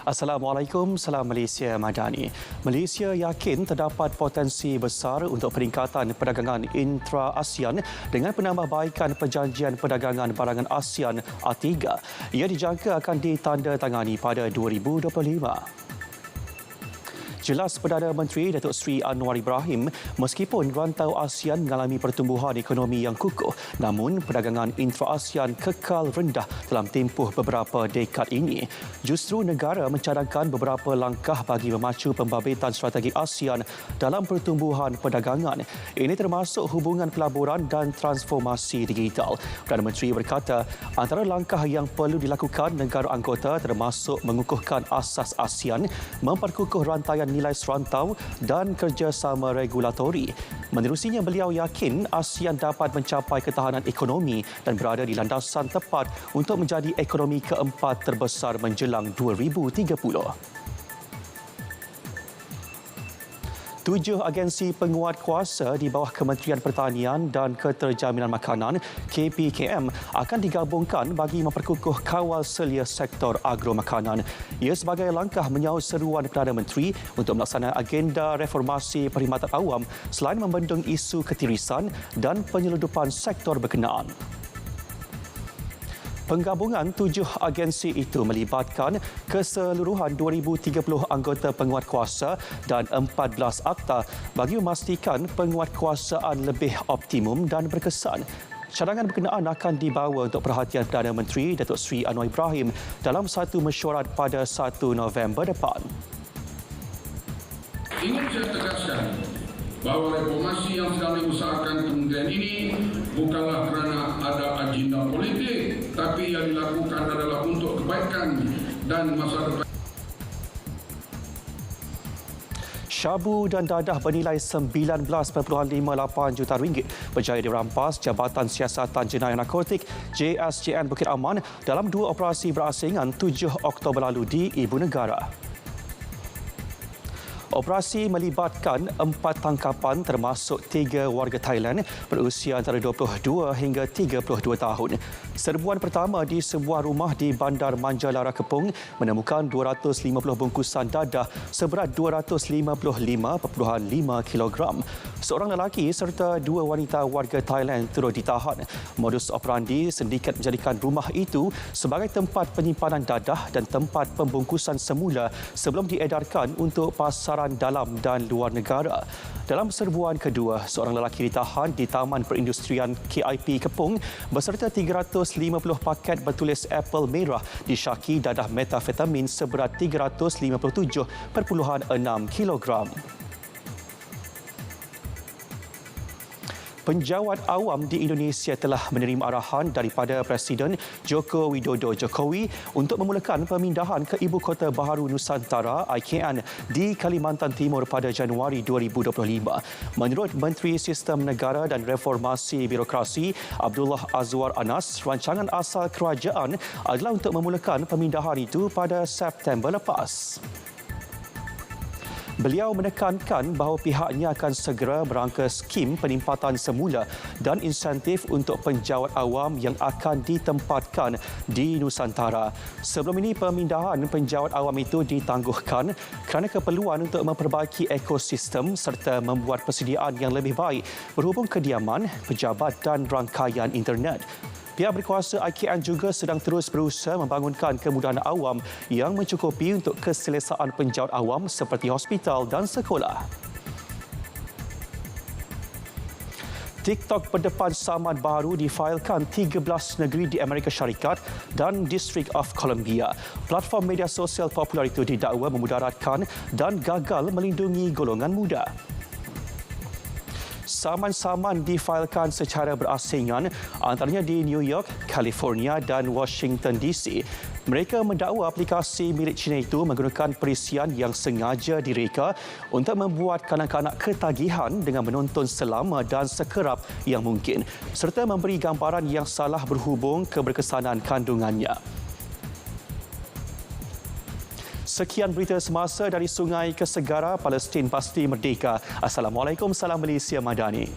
Assalamualaikum, salam Malaysia Madani. Malaysia yakin terdapat potensi besar untuk peningkatan perdagangan intra-ASEAN dengan penambahbaikan perjanjian perdagangan barangan ASEAN A3. Ia dijangka akan ditandatangani pada 2025. Jelas Perdana Menteri Datuk Seri Anwar Ibrahim, meskipun rantau ASEAN mengalami pertumbuhan ekonomi yang kukuh, namun perdagangan intra-ASEAN kekal rendah dalam tempoh beberapa dekad ini. Justru negara mencadangkan beberapa langkah bagi memacu pembabit strategi ASEAN dalam pertumbuhan perdagangan. Ini termasuk hubungan pelaburan dan transformasi digital. Perdana Menteri berkata, antara langkah yang perlu dilakukan negara anggota termasuk mengukuhkan asas ASEAN, memperkukuh rantaian nilai serantau dan kerjasama regulatori. Menerusinya, beliau yakin ASEAN dapat mencapai ketahanan ekonomi dan berada di landasan tepat untuk menjadi ekonomi keempat terbesar menjelang 2030. 7 agensi penguat kuasa di bawah Kementerian Pertanian dan Keterjaminan Makanan KPKM akan digabungkan bagi memperkukuh kawal selia sektor agromakanan. Ia sebagai langkah menyaut seruan Perdana Menteri untuk melaksanakan agenda reformasi perkhidmatan awam selain membendung isu ketirisan dan penyeludupan sektor berkenaan. Penggabungan 7 agensi itu melibatkan keseluruhan 2,030 anggota penguatkuasa dan 14 akta bagi memastikan penguatkuasaan lebih optimum dan berkesan. Cadangan berkenaan akan dibawa untuk perhatian Perdana Menteri Datuk Seri Anwar Ibrahim dalam satu mesyuarat pada 1 November depan. Ingin saya tegaskan bahawa reformasi yang sedang diusahakan kementerian ini bukanlah kerana ada agenda politik, tapi yang dilakukan adalah untuk kebaikan dan masa depan. Syabu dan dadah bernilai 19.58 juta ringgit berjaya dirampas Jabatan Siasatan Jenayah Narkotik JSJN Bukit Aman dalam 2 operasi berasingan 7 Oktober lalu di Ibu Negara. Operasi melibatkan 4 tangkapan termasuk 3 warga Thailand berusia antara 22 hingga 32 tahun. Serbuan pertama di sebuah rumah di Bandar Manjalara Kepung menemukan 250 bungkusan dadah seberat 255.5 kilogram. Seorang lelaki serta 2 wanita warga Thailand turut ditahan. Modus operandi sindiket menjadikan rumah itu sebagai tempat penyimpanan dadah dan tempat pembungkusan semula sebelum diedarkan untuk pasaran dalam dan luar negara. Dalam serbuan kedua, seorang lelaki ditahan di Taman Perindustrian KIP Kepung beserta 350 paket bertulis Apple merah disyaki dadah metafetamin seberat 357.6 kilogram. Penjawat awam di Indonesia telah menerima arahan daripada Presiden Joko Widodo Jokowi untuk memulakan pemindahan ke Ibu Kota Baharu Nusantara IKN di Kalimantan Timur pada Januari 2025. Menurut Menteri Sistem Negara dan Reformasi Birokrasi Abdullah Azwar Anas, rancangan asal kerajaan adalah untuk memulakan pemindahan itu pada September lepas. Beliau menekankan bahawa pihaknya akan segera merangka skim penempatan semula dan insentif untuk penjawat awam yang akan ditempatkan di Nusantara. Sebelum ini, pemindahan penjawat awam itu ditangguhkan kerana keperluan untuk memperbaiki ekosistem serta membuat persediaan yang lebih baik berhubung kediaman, pejabat dan rangkaian internet. Pihak berkuasa IKN juga sedang terus berusaha membangunkan kemudahan awam yang mencukupi untuk keselesaan penjawat awam seperti hospital dan sekolah. TikTok berdepan saman baru difailkan 13 negeri di Amerika Syarikat dan District of Columbia. Platform media sosial popular itu didakwa memudaratkan dan gagal melindungi golongan muda. Saman-saman difailkan secara berasingan antaranya di New York, California dan Washington DC. Mereka mendakwa aplikasi milik China itu menggunakan perisian yang sengaja direka untuk membuat kanak-kanak ketagihan dengan menonton selama dan sekerap yang mungkin serta memberi gambaran yang salah berhubung keberkesanan kandungannya. Sekian berita semasa dari Sungai ke Segara, Palestin pasti merdeka. Assalamualaikum, salam Malaysia Madani.